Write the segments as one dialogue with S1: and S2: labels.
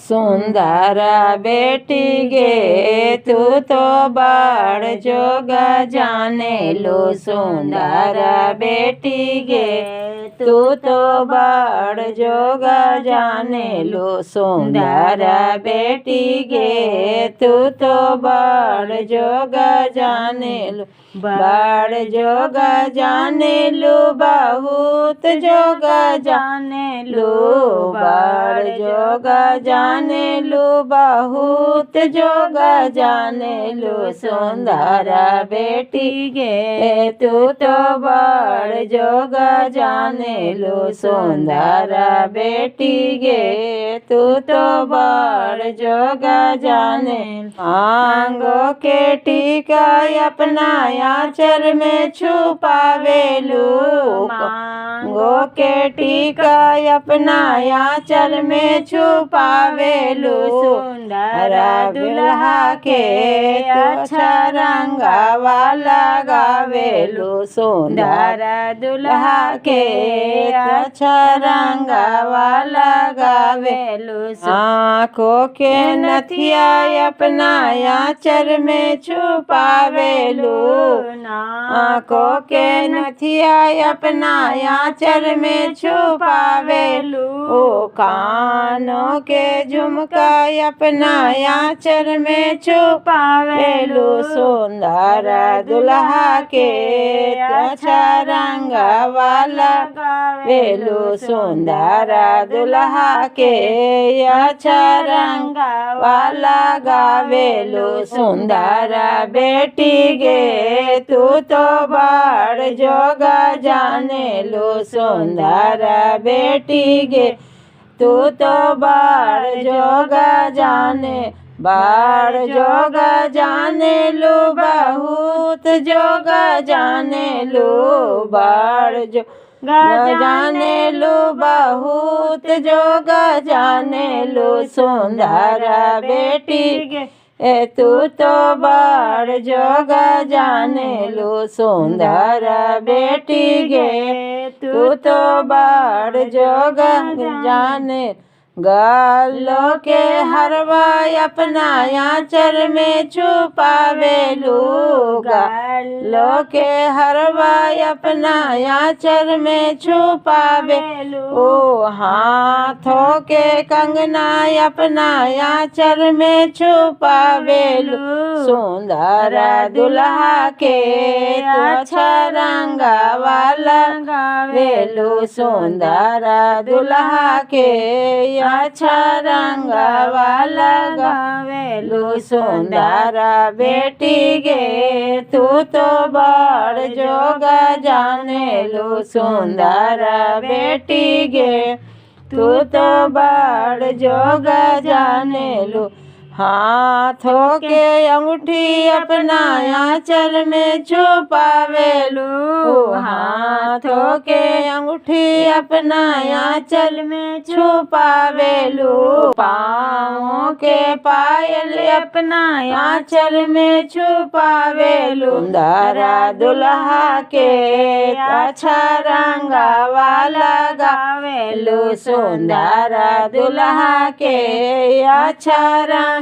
S1: सुंदर बेटी गे तू तो बड़ जोग जाने लो। सुंदर बेटी गे तू तो बड़ जोग जाने लो। सुंदर बेटी गे तू तो बड़ जोग जाने लो। बड़ जोग जाने लो बहुत जोग जाने लो। बड़ जोग जाने लो बहुत जोग जाने लो। सुंदर बेटी गे तू तो बड़ जोग जाने लो। सुंदर बेटी गे तू तो बड़ जोग जाने। मांगो के टीका अपना आंचल में छुपावेलू। मांगो के टीका अपना आंचल में छुपावेलू। सुंदर दुल्हा के अच्छा रंगवा लगावेलू। सुंदर दुल्हा के अच्छा रंगवा लगावेलू। आँखों के नथिया अपना आंचल में छुपावेलू। आँखों के नथिया अपना आंचल में छुपावेलू। ओ कानों के झुमका अपना आंचल में छुपावेलू। सुंदर दुल्हा के अच्छा रंगवा लगावेलू। सुंदर दुल्हा के अच्छा रंगवा लगावेलू। सुंदर बेटी गे तू तो बड़ जोग जाने लो। सुंदर बेटी गे तू तो बड़ जोग जाने। बड़ जोग जाने लो बहुत जोग जाने लो। बड़ जोग जाने लो बहुत जोग जाने लो। सुंदर बेटी गे तू तो बड़ जोग जाने लो। सुंदर बेटी गे तू तो बड़ जोग जाने। गलों के हरवा अपना आंचल में छुपावेलू। गलों के हरवा अपना आंचल में छुपावेलू। ओ हाथों के कंगना अपना आंचल में छुपावेलू। सुंदर दुल्हा के अच्छा रंगवा लगावेलू। सुंदर दुल्हा के अच्छा रंगवा लगावेलू। सुंदर बेटी गे तू तो बड़ जोग जाने लो। सुंदर बेटी गे तू तो बड़ जोग जाने लो। हाथों के अंगूठी अपना आंचल में छुपावेलू। हाथों के अंगूठी अपना आंचल में छुपावेलू। पाँवों के पायल अपना आंचल में छुपावेलू। सुंदर दुल्हा के अच्छा रंगवा लगावेलू। सुंदर दुल्हा के अच्छा रंगवा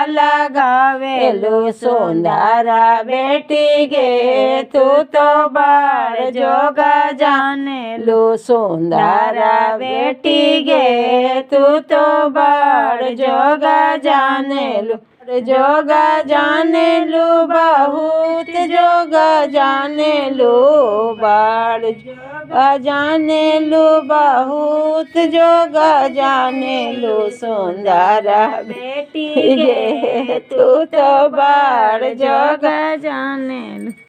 S1: लगावेलू। सुंदर बेटी गे तू तो बड़ जोग जाने लो। सुंदर बेटी गे तू तो बड़ जोग जाने लो। जोग जाने लो बहुत जोग जाने लो। बड़ जोग जाने लो बहुत जोग जाने लो। सुंदर बेटी गे तू तो बड़ जोग जाने लो।